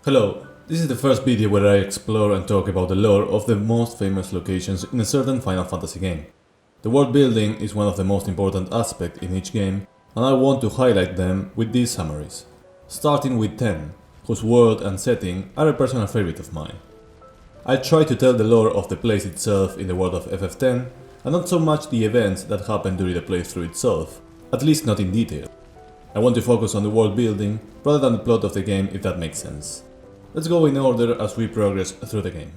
Hello, this is the first video where I explore and talk about the lore of the most famous locations in a certain Final Fantasy game. The world building is one of the most important aspects in each game, and I want to highlight them with these summaries. Starting with 10, whose world and setting are a personal favorite of mine. I try to tell the lore of the place itself in the world of FF10, and not so much the events that happen during the playthrough itself, at least not in detail. I want to focus on the world building rather than the plot of the game, if that makes sense. Let's go in order as we progress through the game.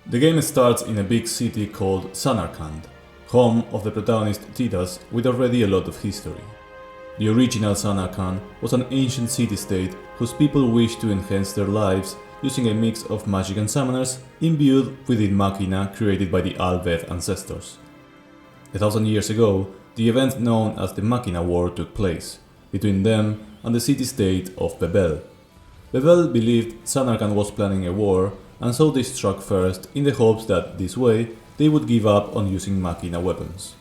The game starts in a big city called Zanarkand, home of the protagonist Tidus with already a lot of history. The original Zanarkand was an ancient city-state whose people wished to enhance their lives using a mix of magic and summoners imbued within machina created by the Al-Bhed ancestors. 1,000 years ago, the event known as the Machina War took place, between them and the city-state of Bevelle. Bevelle believed Zanarkand was planning a war, and so they struck first in the hopes that this way they would give up on using machina weapons.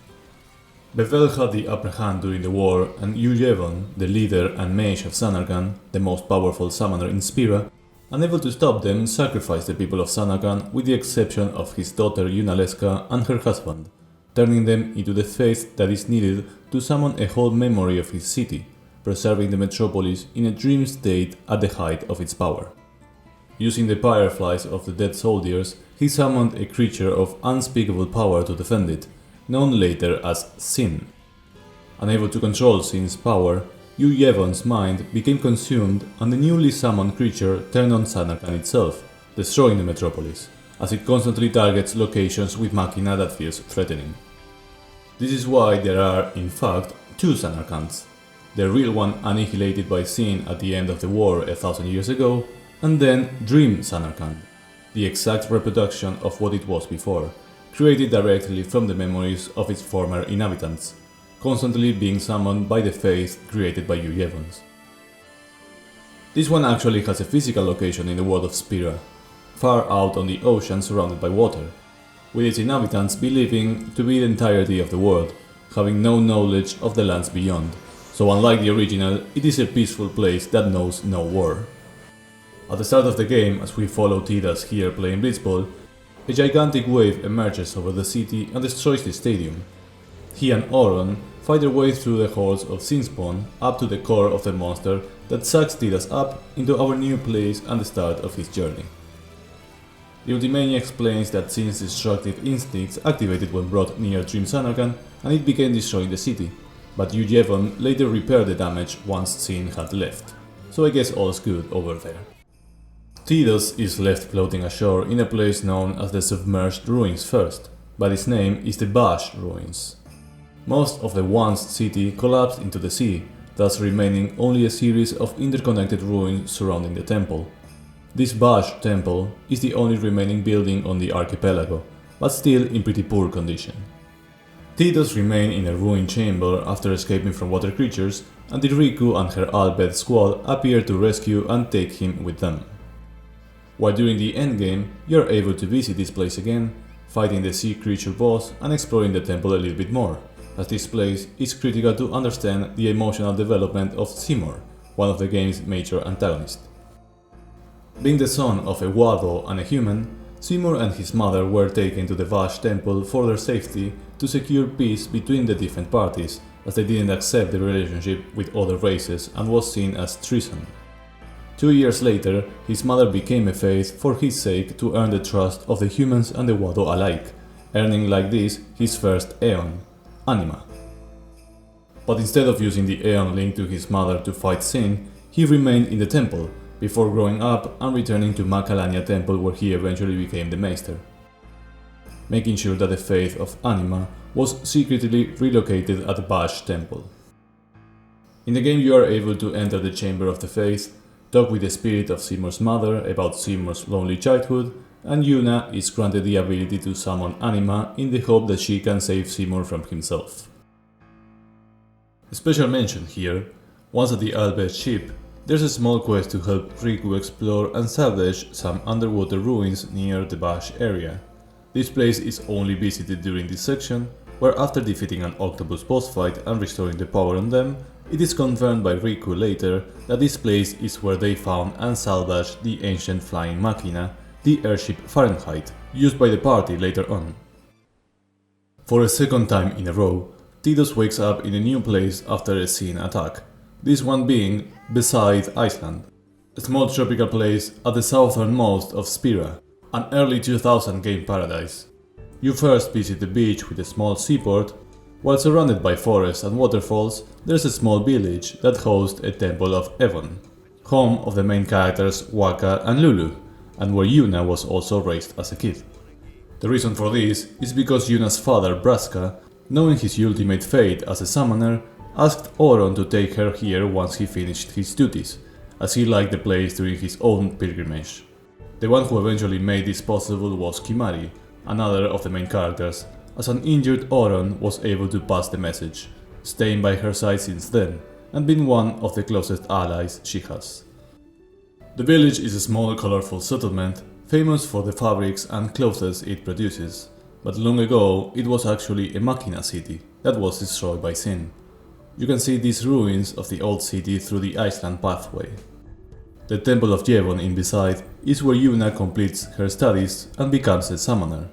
Bevelle had the upper hand during the war, and Yevon, the leader and mage of Zanarkand, the most powerful summoner in SPIRA, unable to stop them, sacrificed the people of Zanarkand with the exception of his daughter Yunalesca and her husband, turning them into the faith that is needed to summon a whole memory of his city, preserving the metropolis in a dream state at the height of its power. Using the fireflies of the dead soldiers, he summoned a creature of unspeakable power to defend it, known later as Sin. Unable to control Sin's power, Yevon's mind became consumed and the newly summoned creature turned on Zanarkand itself, destroying the metropolis, as it constantly targets locations with machina that feels threatening. This is why there are, in fact, two Zanarkands. The real one annihilated by Sin at the end of the war 1,000 years ago, and then Dream Zanarkand, the exact reproduction of what it was before, created directly from the memories of its former inhabitants, constantly being summoned by the faith created by Yevons. This one actually has a physical location in the world of SPIRA, far out on the ocean surrounded by water, with its inhabitants believing to be the entirety of the world, having no knowledge of the lands beyond. So unlike the original, it is a peaceful place that knows no war. At the start of the game, as we follow Tidus here playing Blitzball, a gigantic wave emerges over the city and destroys the stadium. He and Auron fight their way through the hordes of Sinspawn up to the core of the monster that sucks Tidus up into our new place and the start of his journey. The Ultimania explains that Sin's destructive instincts activated when brought near Dream Zanarkand and it began destroying the city. But Yevon later repaired the damage once Sin had left, so I guess all's good over there. Tidus is left floating ashore in a place known as the Submerged Ruins first, but its name is the Baaj Ruins. Most of the once city collapsed into the sea, thus remaining only a series of interconnected ruins surrounding the temple. This Baaj Temple is the only remaining building on the archipelago, but still in pretty poor condition. Tidus remained in a ruined chamber after escaping from water creatures, and Riku and her Al-Bhed squad appear to rescue and take him with them. While during the endgame, you are able to visit this place again, fighting the sea creature boss and exploring the temple a little bit more, as this place is critical to understand the emotional development of Seymour, one of the game's major antagonists. Being the son of a Guado and a human, Seymour and his mother were taken to the Baaj Temple for their safety to secure peace between the different parties, as they didn't accept the relationship with other races and was seen as treason. 2 years later, his mother became a faith for his sake to earn the trust of the humans and the Guado alike, earning like this his first Aeon, Anima. But instead of using the Aeon linked to his mother to fight Sin, he remained in the temple, before growing up and returning to Macalania temple where he eventually became the Maester, making sure that the faith of Anima was secretly relocated at the Baaj Temple. In the game you are able to enter the Chamber of the Faith, talk with the spirit of Seymour's mother about Seymour's lonely childhood, and Yuna is granted the ability to summon Anima in the hope that she can save Seymour from himself. A special mention here, once at the Al-Bhed ship, there's a small quest to help Riku explore and salvage some underwater ruins near the Baaj area. This place is only visited during this section, where after defeating an octopus boss fight and restoring the power on them, It is confirmed by Riku later that this place is where they found and salvaged the ancient flying machina, the airship Fahrenheit, used by the party later on. For a second time in a row, Tidus wakes up in a new place after a Sin attack, this one being Besaid Island, a small tropical place at the southernmost of SPIRA, an early 2000 game paradise. You first visit the beach with a small seaport. While surrounded by forests and waterfalls, there's a small village that hosts a temple of Evon, home of the main characters Waka and Lulu, and where Yuna was also raised as a kid. The reason for this is because Yuna's father Braska, knowing his ultimate fate as a summoner, asked Oron to take her here once he finished his duties, as he liked the place during his own pilgrimage. The one who eventually made this possible was Kimari, another of the main characters, as an injured Oron was able to pass the message, staying by her side since then, and being one of the closest allies she has. The village is a small colorful settlement, famous for the fabrics and clothes it produces, but long ago it was actually a machina city that was destroyed by Sin. You can see these ruins of the old city through the Island pathway. The Temple of Yevon in Besaid is where Yuna completes her studies and becomes a summoner.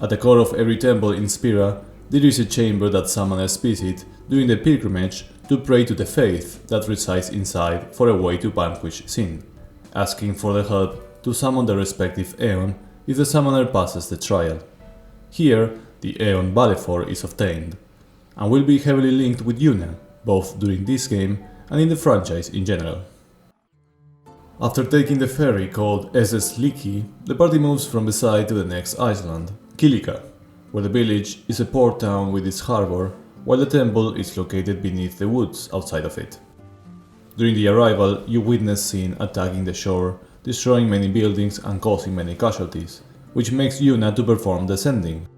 At the core of every temple in SPIRA, there is a chamber that summoners visit during the pilgrimage to pray to the faith that resides inside for a way to vanquish Sin, asking for the help to summon the respective Aeon if the summoner passes the trial. Here, the Aeon Balefor is obtained, and will be heavily linked with Yuna, both during this game and in the franchise in general. After taking the ferry called SS Liki, the party moves from Besaid to the next island, Kilika, where the village is a port town with its harbor, while the temple is located beneath the woods outside of it. During the arrival, you witness Sin attacking the shore, destroying many buildings and causing many casualties, which makes Yuna to perform the sending,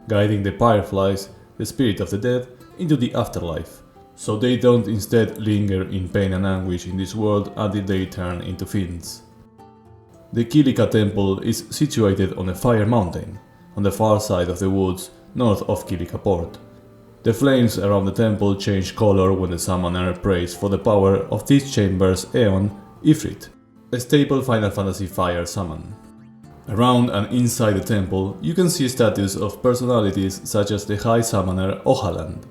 guiding the fireflies, the spirit of the dead, into the afterlife, so they don't instead linger in pain and anguish in this world until they turn into fiends. The Kilika Temple is situated on a fire mountain, on the far side of the woods north of Kilika Port. The flames around the temple change color when the summoner prays for the power of this chamber's Aeon, Ifrit, a staple Final Fantasy fire summon. Around and inside the temple, you can see statues of personalities such as the High Summoner Ohaland,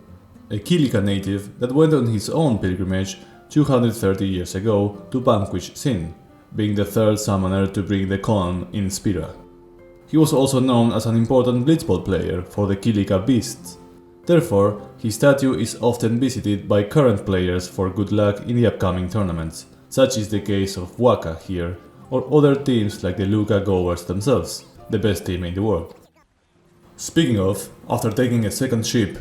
a Kilika native that went on his own pilgrimage 230 years ago to vanquish Sin, being the third summoner to bring the calm in SPIRA. He was also known as an important blitzball player for the Kilika Beasts. Therefore, his statue is often visited by current players for good luck in the upcoming tournaments, such is the case of Waka here, or other teams like the Luca goers themselves, the best team in the world. Speaking of, after taking a second ship,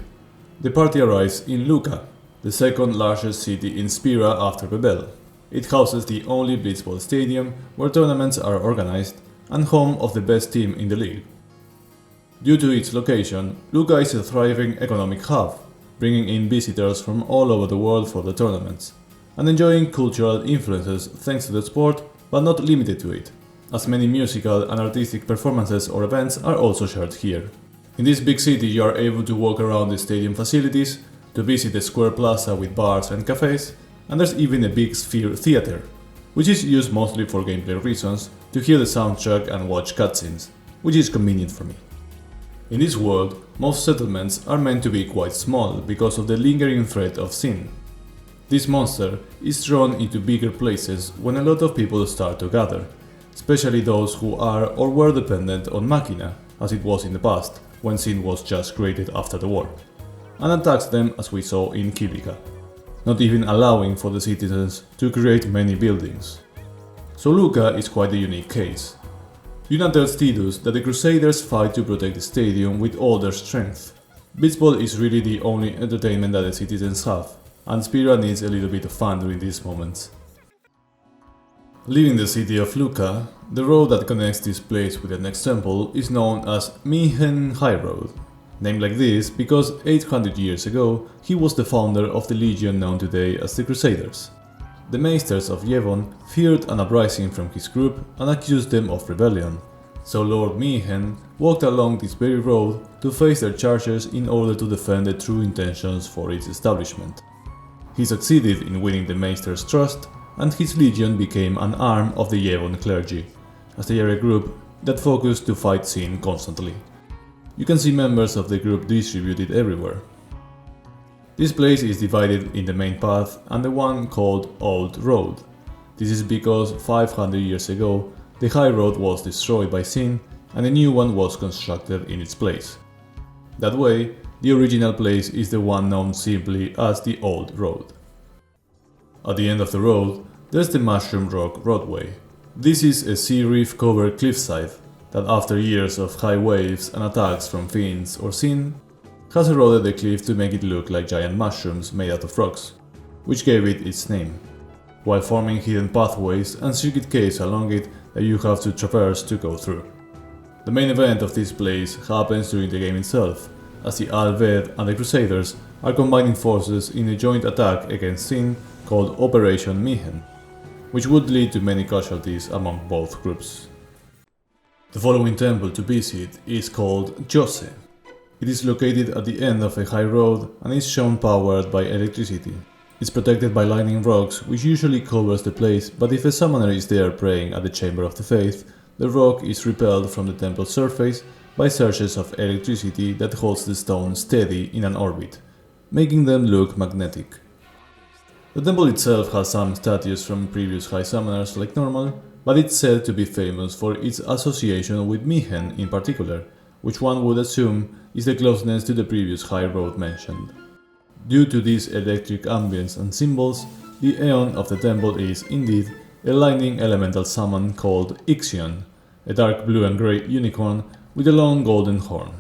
the party arrives in Luca, the second largest city in SPIRA after Bevelle. It houses the only blitzball stadium where tournaments are organized, and home of the best team in the league. Due to its location, Luca is a thriving economic hub, bringing in visitors from all over the world for the tournaments, and enjoying cultural influences thanks to the sport, but not limited to it, as many musical and artistic performances or events are also shared here. In this big city you are able to walk around the stadium facilities, to visit the square plaza with bars and cafes, and there's even a big sphere theater, which is used mostly for gameplay reasons, to hear the soundtrack and watch cutscenes, which is convenient for me. In this world, most settlements are meant to be quite small because of the lingering threat of Sin. This monster is drawn into bigger places when a lot of people start to gather, especially those who are or were dependent on Machina, as it was in the past, when Sin was just created after the war, and attacks them as we saw in Kilika, not even allowing for the citizens to create many buildings. So Luca is quite a unique case. Yuna tells Tidus that the Crusaders fight to protect the stadium with all their strength. Blitzball is really the only entertainment that the citizens have, and SPIRA needs a little bit of fun during these moments. Leaving the city of Luca, the road that connects this place with the next temple is known as Mihen Highroad, named like this because 800 years ago he was the founder of the legion known today as the Crusaders. The Maesters of Yevon feared an uprising from his group and accused them of rebellion, so Lord Mihen walked along this very road to face their charges in order to defend the true intentions for its establishment. He succeeded in winning the Maester's trust, and his legion became an arm of the Yevon clergy, as they are a group that focused to fight sin constantly. You can see members of the group distributed everywhere. This place is divided in the main path and the one called Old Road. This is because 500 years ago the Highroad was destroyed by sin and a new one was constructed in its place. That way, the original place is the one known simply as the Old Road. At the end of the road, there's the Mushroom Rock roadway. This is a sea reef covered cliffside that after years of high waves and attacks from fiends or sin, has eroded the cliff to make it look like giant mushrooms made out of rocks, which gave it its name, while forming hidden pathways and secret caves along it that you have to traverse to go through. The main event of this place happens during the game itself, as the Al-Ved and the Crusaders are combining forces in a joint attack against sin called Operation Mayhem, which would lead to many casualties among both groups. The following temple to visit is called Djose. It is located at the end of a high road and is shown powered by electricity. It's protected by lightning rocks, which usually covers the place, but if a summoner is there praying at the Chamber of the Faith, the rock is repelled from the temple's surface by surges of electricity that holds the stone steady in an orbit, making them look magnetic. The temple itself has some statues from previous high summoners like normal, but it's said to be famous for its association with Mayhem in particular, which one would assume is the closeness to the previous high road mentioned. Due to these electric ambience and symbols, the Aeon of the temple is, indeed, a lightning elemental summon called Ixion, a dark blue and grey unicorn with a long golden horn.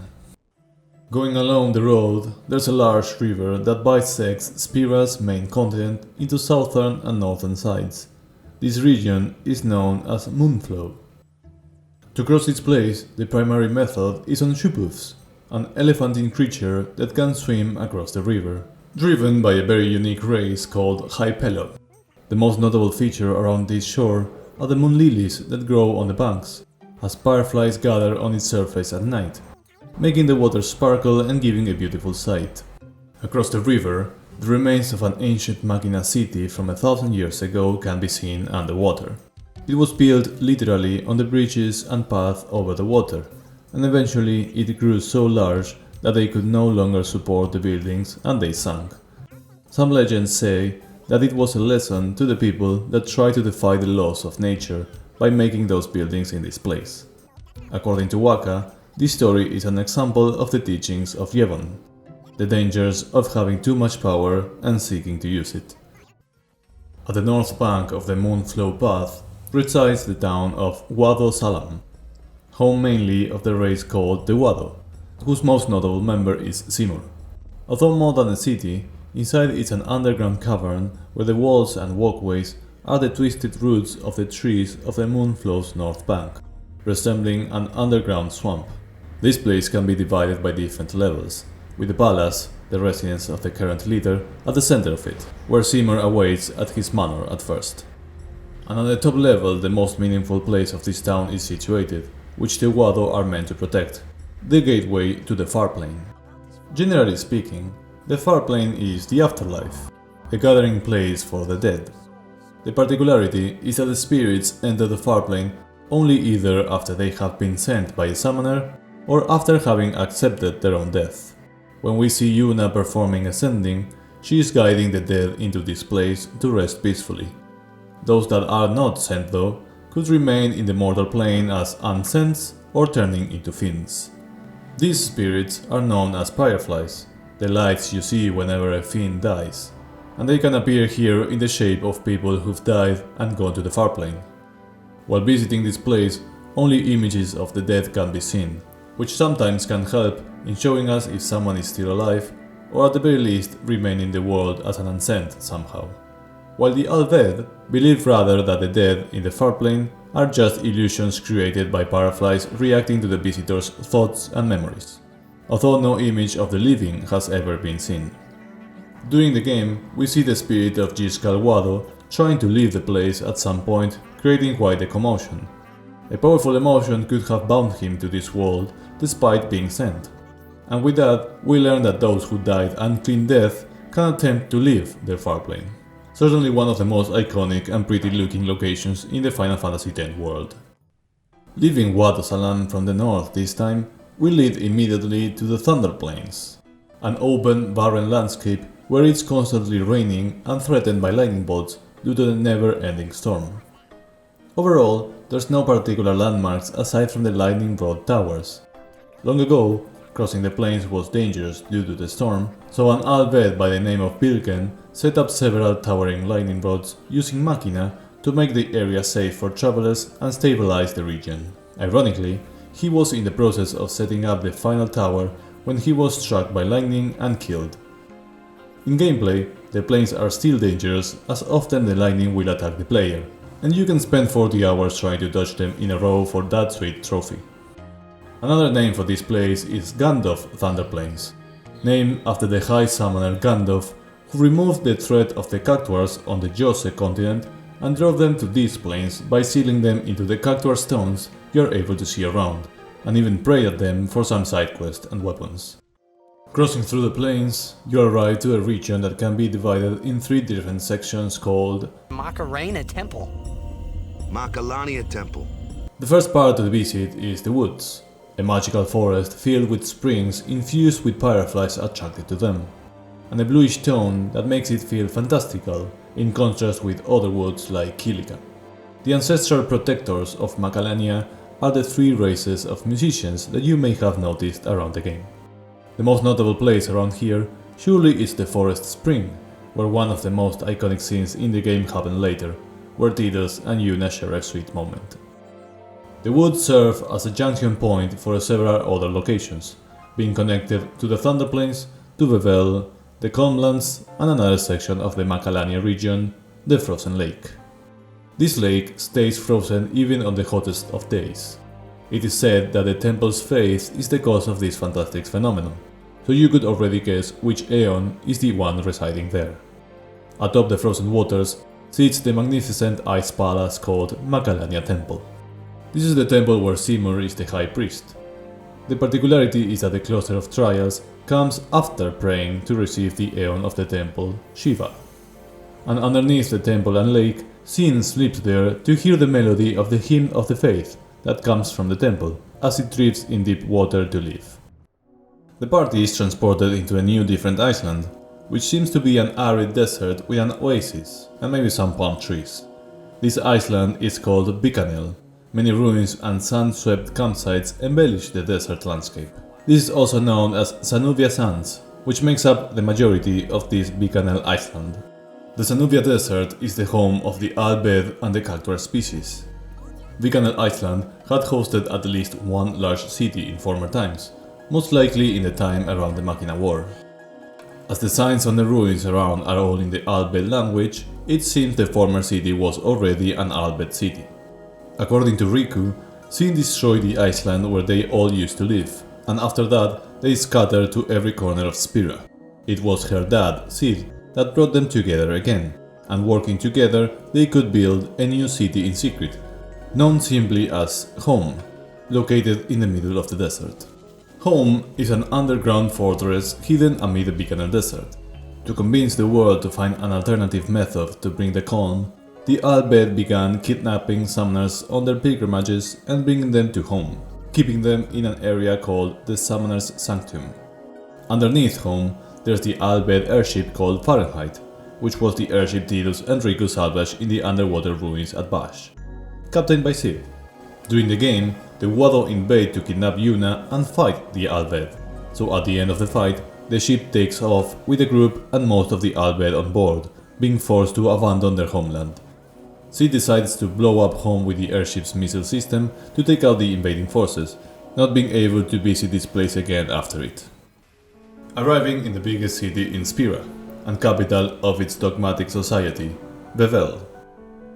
Going along the road, there's a large river that bisects SPIRA's main continent into southern and northern sides. This region is known as Moonflow. To cross its place, the primary method is on shupufs, an elephantine creature that can swim across the river, driven by a very unique race called Hypelo. The most notable feature around this shore are the moon lilies that grow on the banks, as fireflies gather on its surface at night, making the water sparkle and giving a beautiful sight. Across the river, the remains of an ancient Machina city from 1,000 years ago can be seen underwater. It was built literally on the bridges and path over the water, and eventually it grew so large that they could no longer support the buildings and they sank. Some legends say that it was a lesson to the people that try to defy the laws of nature by making those buildings in this place. According to Waka, this story is an example of the teachings of Yevon, the dangers of having too much power and seeking to use it. At the north bank of the Moonflow path resides the town of Guadosalam, home mainly of the race called the Guado, whose most notable member is Simur. Although more than a city, inside it's an underground cavern where the walls and walkways are the twisted roots of the trees of the Moonflow's north bank, resembling an underground swamp. This place can be divided by different levels, with the palace, the residence of the current leader, at the center of it, where Simur awaits at his manor at first. And on the top level, the most meaningful place of this town is situated, which the Guado are meant to protect, the gateway to the Farplane. Generally speaking, the Farplane is the afterlife, a gathering place for the dead. The particularity is that the spirits enter the Farplane only either after they have been sent by a summoner or after having accepted their own death. When we see Yuna performing ascending, she is guiding the dead into this place to rest peacefully. Those that are not sent though could remain in the mortal plane as unsents or turning into fiends. These spirits are known as fireflies, the lights you see whenever a fiend dies, and they can appear here in the shape of people who've died and gone to the Farplane. While visiting this place, only images of the dead can be seen, which sometimes can help in showing us if someone is still alive, or at the very least remain in the world as an unsent somehow. While the Al-Ved believe rather that the dead in the Farplane are just illusions created by fireflies reacting to the visitor's thoughts and memories, although no image of the living has ever been seen. During the game, we see the spirit of Giscal Guado trying to leave the place at some point, creating quite a commotion. A powerful emotion could have bound him to this world despite being sent. And with that, we learn that those who died unclean death can attempt to leave their Farplane. Certainly one of the most iconic and pretty looking locations in the Final Fantasy X world. Leaving Guadosalam from the north this time, we lead immediately to the Thunder Plains, an open, barren landscape where it's constantly raining and threatened by lightning bolts due to the never-ending storm. Overall, there's no particular landmarks aside from the lightning rod towers. Long ago, crossing the plains was dangerous due to the storm, so an Albed by the name of Bikanel set up several towering lightning rods using machina to make the area safe for travelers and stabilize the region. Ironically, he was in the process of setting up the final tower when he was struck by lightning and killed. In gameplay, the plains are still dangerous as often the lightning will attack the player, and you can spend 40 hours trying to dodge them in a row for that sweet trophy. Another name for this place is Gandalf Thunder Plains, named after the High Summoner Gandalf, who removed the threat of the Cactuars on the Djose continent and drove them to these plains by sealing them into the Cactuar stones you are able to see around, and even prey at them for some side quests and weapons. Crossing through the plains, you arrive to a region that can be divided in 3 different sections called Macaren Temple. Macalania Temple. The first part to visit is the woods, a magical forest filled with springs infused with fireflies attracted to them, and a bluish tone that makes it feel fantastical in contrast with other woods like Kilika. The ancestral protectors of Macalania are the 3 races of musicians that you may have noticed around the game. The most notable place around here surely is the Forest Spring, where one of the most iconic scenes in the game happen later, where Tidus and Yuna share a sweet moment. The woods serve as a junction point for several other locations, being connected to the Thunder Plains, to Bevelle, the Calmlands, and another section of the Macalania region, the Frozen Lake. This lake stays frozen even on the hottest of days. It is said that the temple's face is the cause of this fantastic phenomenon, so you could already guess which Aeon is the one residing there. Atop the frozen waters sits the magnificent ice palace called Macalania Temple. This is the temple where Seymour is the high priest. The particularity is that the cluster of trials comes after praying to receive the Aeon of the temple, Shiva. And underneath the temple and lake, Sin sleeps there to hear the melody of the hymn of the faith that comes from the temple, as it drifts in deep water to live. The party is transported into a new different island, which seems to be an arid desert with an oasis, and maybe some palm trees. This island is called Bikanel. Many ruins and sun-swept campsites embellish the desert landscape. This is also known as Zanuvia Sands, which makes up the majority of this Bikanel Island. The Zanuvia Desert is the home of the Albed and the Cactuar species. Bikanel Island had hosted at least one large city in former times, most likely in the time around the Machina War. As the signs on the ruins around are all in the Albed language, it seems the former city was already an Albed city. According to Riku, Sin destroyed the island where they all used to live, and after that they scattered to every corner of SPIRA. It was her dad, Sid, that brought them together again, and working together they could build a new city in secret, known simply as Home, located in the middle of the desert. Home is an underground fortress hidden amid the Bikanel Desert. To convince the world to find an alternative method to bring the calm, the Albed began kidnapping summoners on their pilgrimages and bringing them to Home, keeping them in an area called the Summoner's Sanctum. Underneath Home, there's the Albed airship called Fahrenheit, which was the airship Tidus and Riku salvaged in the underwater ruins at Baaj, captained by Sid. During the game, the Guado invade to kidnap Yuna and fight the Albed, so at the end of the fight, the ship takes off with the group and most of the Albed on board, being forced to abandon their homeland. Sid decides to blow up Home with the airship's missile system to take out the invading forces, not being able to visit this place again after it. Arriving in the biggest city in SPIRA, and capital of its dogmatic society, Bevelle.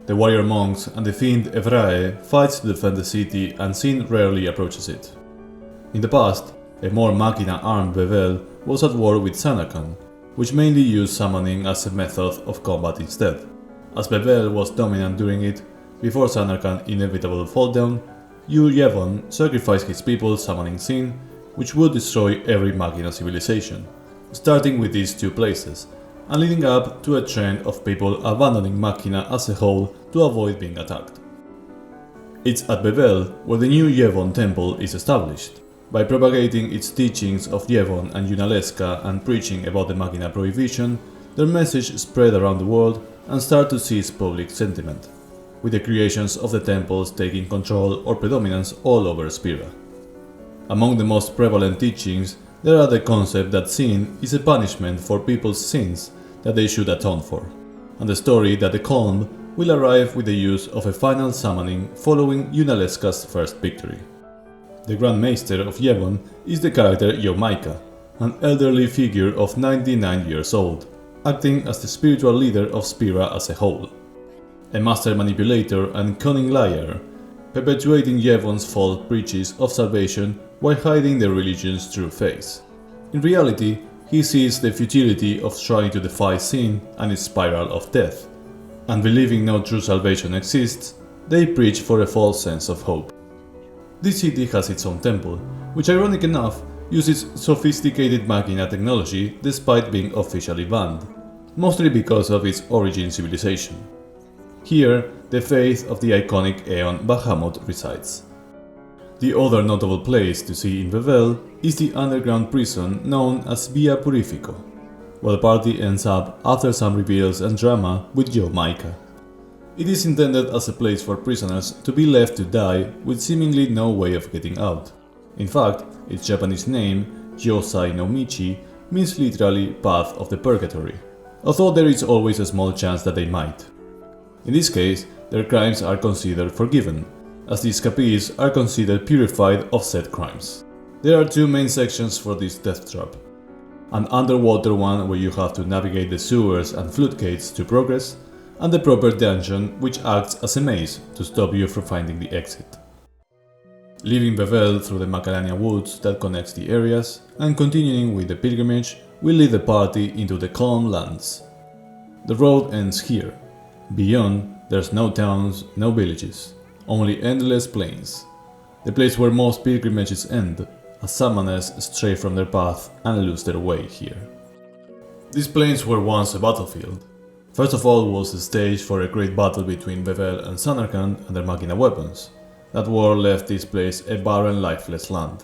The warrior monks and the fiend Evrae fights to defend the city and Sin rarely approaches it. In the past, a more machina-armed Bevelle was at war with Zanarkand, which mainly used summoning as a method of combat instead. As Bevelle was dominant during it, before Zanarkand's inevitable fall down, Yevon sacrificed his people summoning Sin, which would destroy every machina civilization, starting with these 2 places, and leading up to a trend of people abandoning Machina as a whole to avoid being attacked. It's at Bevelle where the new Yevon temple is established. By propagating its teachings of Yevon and Yunalesca and preaching about the Machina prohibition, their message spread around the world and started to seize public sentiment, with the creations of the temples taking control or predominance all over SPIRA. Among the most prevalent teachings, there are the concept that sin is a punishment for people's sins that they should atone for, and the story that the calm will arrive with the use of a final summoning following Yunalesca's first victory. The Grand Maester of Yevon is the character Yomaika, an elderly figure of 99 years old, acting as the spiritual leader of SPIRA as a whole. A master manipulator and cunning liar, perpetuating Yevon's false preaches of salvation while hiding the religion's true face. In reality, he sees the futility of trying to defy sin and its spiral of death, and believing no true salvation exists, they preach for a false sense of hope. This city has its own temple, which ironic enough uses sophisticated Machina technology despite being officially banned, mostly because of its origin civilization. Here, the faith of the iconic Aeon Bahamut resides. The other notable place to see in Bevelle is the underground prison known as Via Purifico, where the party ends up after some reveals and drama with Yomaika. It is intended as a place for prisoners to be left to die with seemingly no way of getting out. In fact, its Japanese name, Josai no Michi, means literally path of the purgatory, although there is always a small chance that they might. In this case, their crimes are considered forgiven, as the escapees are considered purified of said crimes. There are two main sections for this death trap. An underwater one where you have to navigate the sewers and floodgates to progress, and the proper dungeon which acts as a maze to stop you from finding the exit. Leaving Bevelle through the Macalania woods that connects the areas, and continuing with the pilgrimage, we lead the party into the calm lands. The road ends here. Beyond, there's no towns, no villages, only endless plains. The place where most pilgrimages end, as summoners stray from their path and lose their way here. These plains were once a battlefield. First of all was the stage for a great battle between Bevelle and Zanarkand and their Machina weapons. That war left this place a barren, lifeless land.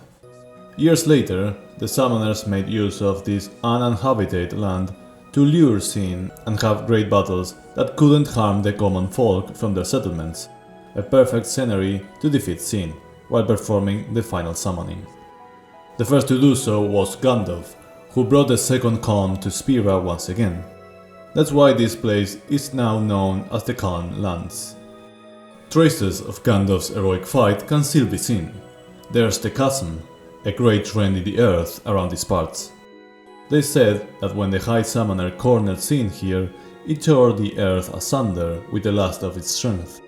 Years later, the summoners made use of this uninhabited land to lure sin and have great battles that couldn't harm the common folk from their settlements, a perfect scenery to defeat sin, while performing the final summoning. The first to do so was Gandalf, who brought the second calm to SPIRA once again. That's why this place is now known as the Calm Lands. Traces of Gandalf's heroic fight can still be seen. There's the chasm, a great rend in the earth around these parts. They said that when the High Summoner cornered sin here, it tore the earth asunder with the last of its strength,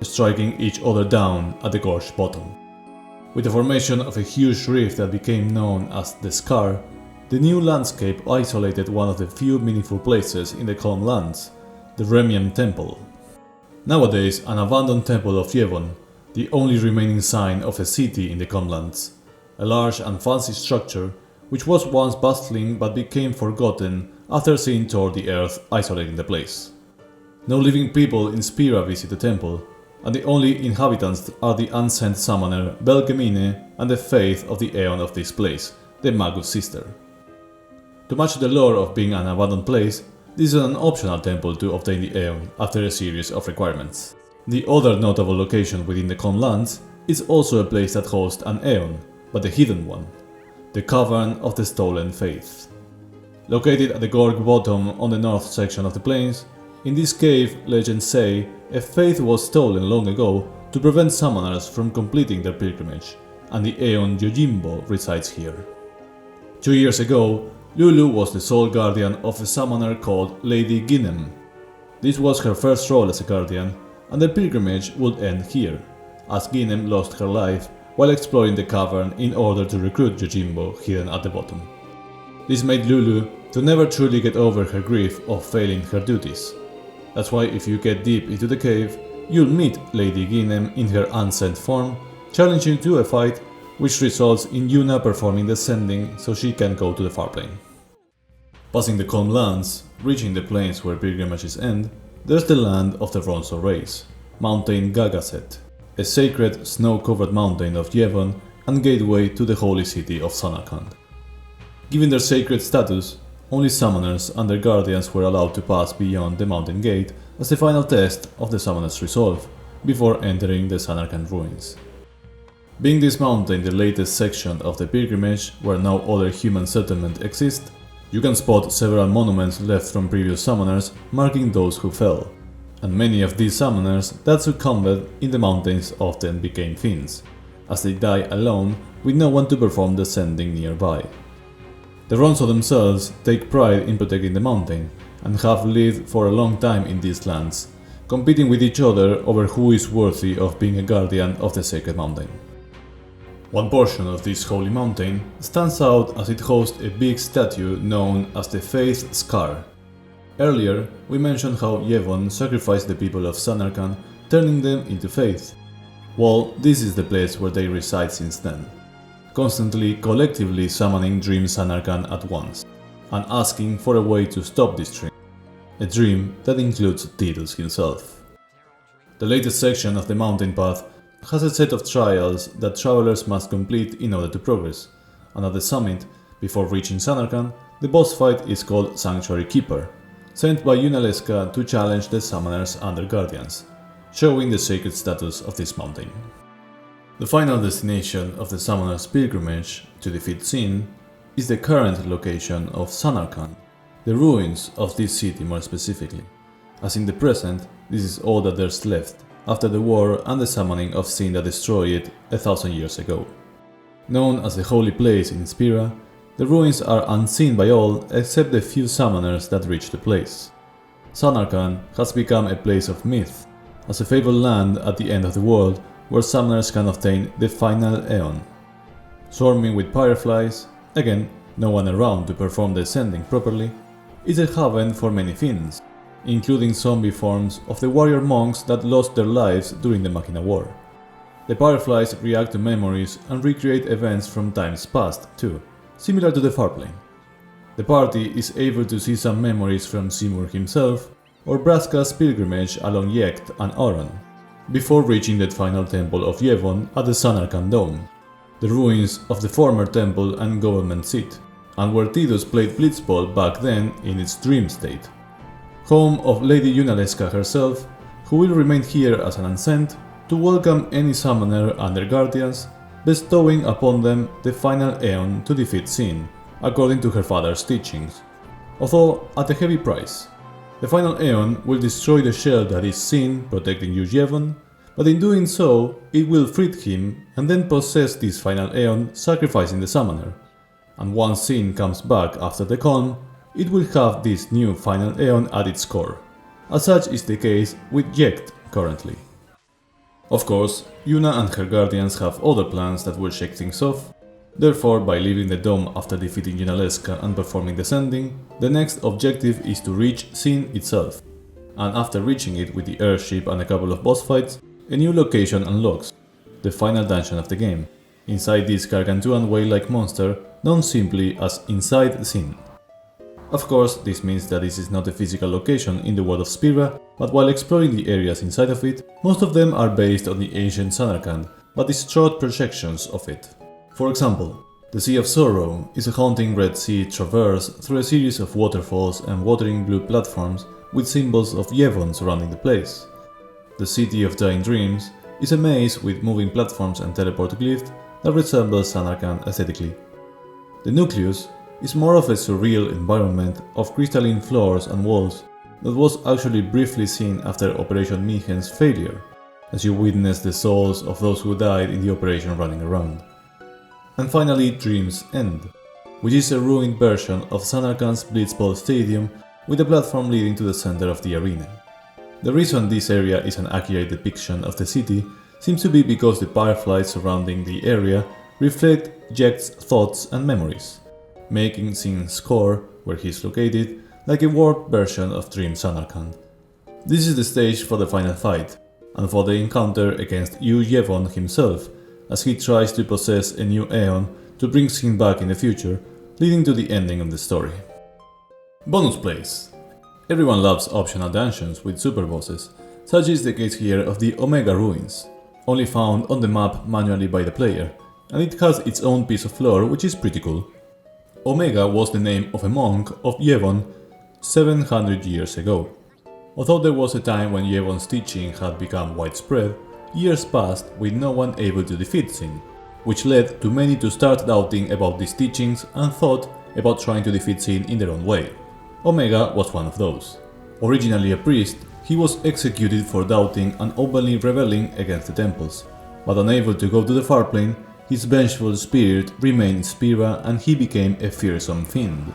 striking each other down at the gorge bottom. With the formation of a huge rift that became known as the Scar, the new landscape isolated one of the few meaningful places in the Calm Lands, the Remian Temple. Nowadays an abandoned temple of Yevon, the only remaining sign of a city in the Calm Lands, a large and fancy structure which was once bustling but became forgotten after sin tore the earth, isolating the place. No living people in SPIRA visit the temple, and the only inhabitants are the unsent summoner Belgemine and the faith of the Aeon of this place, the Magus sister. To match the lore of being an abandoned place, this is an optional temple to obtain the Aeon after a series of requirements. The other notable location within the Calm Lands is also a place that hosts an Aeon, but the hidden one, the Cavern of the Stolen Faith. Located at the gorge bottom on the north section of the plains, in this cave, legends say, a faith was stolen long ago to prevent summoners from completing their pilgrimage, and the Aeon Yojimbo resides here. 2 years ago, Lulu was the sole guardian of a summoner called Lady Ginem. This was her first role as a guardian, and the pilgrimage would end here, as Ginem lost her life while exploring the cavern in order to recruit Yojimbo hidden at the bottom. This made Lulu to never truly get over her grief of failing her duties. That's why if you get deep into the cave, you'll meet Lady Ginem in her unsent form, challenging you to a fight which results in Yuna performing the sending so she can go to the Farplane. Passing the calm lands, reaching the plains where pilgrimages end, there's the land of the Ronso race, Mountain Gagazet, a sacred snow-covered mountain of Yevon and gateway to the holy city of Zanarkand. Given their sacred status, only summoners and their guardians were allowed to pass beyond the mountain gate as the final test of the summoner's resolve, before entering the Zanarkand ruins. Being this mountain the latest section of the pilgrimage where no other human settlement exists, you can spot several monuments left from previous summoners marking those who fell, and many of these summoners that succumbed in the mountains often became fiends, as they die alone with no one to perform the sending nearby. The Ronso themselves take pride in protecting the mountain, and have lived for a long time in these lands, competing with each other over who is worthy of being a guardian of the sacred mountain. One portion of this holy mountain stands out as it hosts a big statue known as the Faith Scar. Earlier, we mentioned how Yevon sacrificed the people of Zanarkand, turning them into faith. Well, this is the place where they reside since then, constantly collectively summoning Dream Zanarkand at once, and asking for a way to stop this dream. A dream that includes Tidus himself. The latest section of the mountain path has a set of trials that travelers must complete in order to progress, and at the summit, before reaching Zanarkand, the boss fight is called Sanctuary Keeper, sent by Yunalesca to challenge the summoners and their guardians, showing the sacred status of this mountain. The final destination of the summoner's pilgrimage to defeat Sin is the current location of Zanarkand, the ruins of this city more specifically, as in the present this is all that there's left after the war and the summoning of Sin that destroyed it 1,000 years ago. Known as the holy place in SPIRA, the ruins are unseen by all except the few summoners that reach the place. Zanarkand has become a place of myth, as a favored land at the end of the world where summoners can obtain the final Aeon. Swarming with fireflies, again no one around to perform the ascending properly, is a haven for many fiends, including zombie forms of the warrior monks that lost their lives during the Machina War. The fireflies react to memories and recreate events from times past too, similar to the Farplane. The party is able to see some memories from Seymour himself or Braska's pilgrimage along Yecht and Oran, before reaching the final temple of Yevon at the Zanarkand Dome, the ruins of the former temple and government seat, and where Tidus played Blitzball back then in its dream state. Home of Lady Yunalesca herself, who will remain here as an unsent to welcome any summoner and their guardians, bestowing upon them the final Aeon to defeat Sin, according to her father's teachings, although at a heavy price. The final Aeon will destroy the shell that is Sin protecting you Yevon, but in doing so, it will free him and then possess this final Aeon, sacrificing the summoner. And once Sin comes back after the calm, it will have this new final Aeon at its core. As such is the case with Yecht currently. Of course, Yuna and her guardians have other plans that will shake things off. Therefore, by leaving the dome after defeating Yunalesca and performing the sending, the next objective is to reach Sin itself. And after reaching it with the airship and a couple of boss fights, a new location unlocks, the final dungeon of the game, inside this gargantuan whale-like monster known simply as Inside Sin. Of course, this means that this is not a physical location in the world of SPIRA, but while exploring the areas inside of it, most of them are based on the ancient Zanarkand, but distraught projections of it. For example, the Sea of Sorrow is a haunting Red Sea traverse through a series of waterfalls and watering blue platforms with symbols of Yevon surrounding the place. The City of Dying Dreams is a maze with moving platforms and teleport glyphs that resembles Zanarkand aesthetically. The Nucleus is more of a surreal environment of crystalline floors and walls that was actually briefly seen after Operation Mayhem's failure, as you witness the souls of those who died in the operation running around. And finally, Dream's End, which is a ruined version of Zanarkand's Blitzball Stadium with a platform leading to the center of the arena. The reason this area is an accurate depiction of the city seems to be because the fireflies surrounding the area reflect Yecht's thoughts and memories, making Sin's core, where he is located, like a warped version of Dream Zanarkand. This is the stage for the final fight, and for the encounter against Yu Yevon himself, as he tries to possess a new Aeon to bring Sin back in the future, leading to the ending of the story. Bonus plays. Everyone loves optional dungeons with super bosses, such is the case here of the Omega Ruins, only found on the map manually by the player, and it has its own piece of lore which is pretty cool. Omega was the name of a monk of Yevon 700 years ago. Although there was a time when Yevon's teaching had become widespread, years passed with no one able to defeat Sin, which led to many to start doubting about these teachings and thought about trying to defeat Sin in their own way. Omega was one of those. Originally a priest, he was executed for doubting and openly rebelling against the temples, but unable to go to the Farplane, his vengeful spirit remained in SPIRA and he became a fearsome fiend.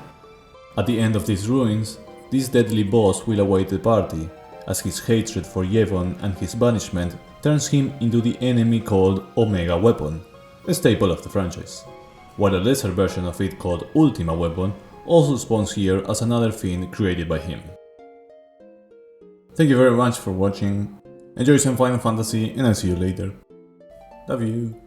At the end of these ruins, this deadly boss will await the party, as his hatred for Yevon and his banishment turns him into the enemy called Omega Weapon, a staple of the franchise, while a lesser version of it called Ultima Weapon also spawns here as another fiend created by him. Thank you very much for watching, enjoy some Final Fantasy and I'll see you later. Love you.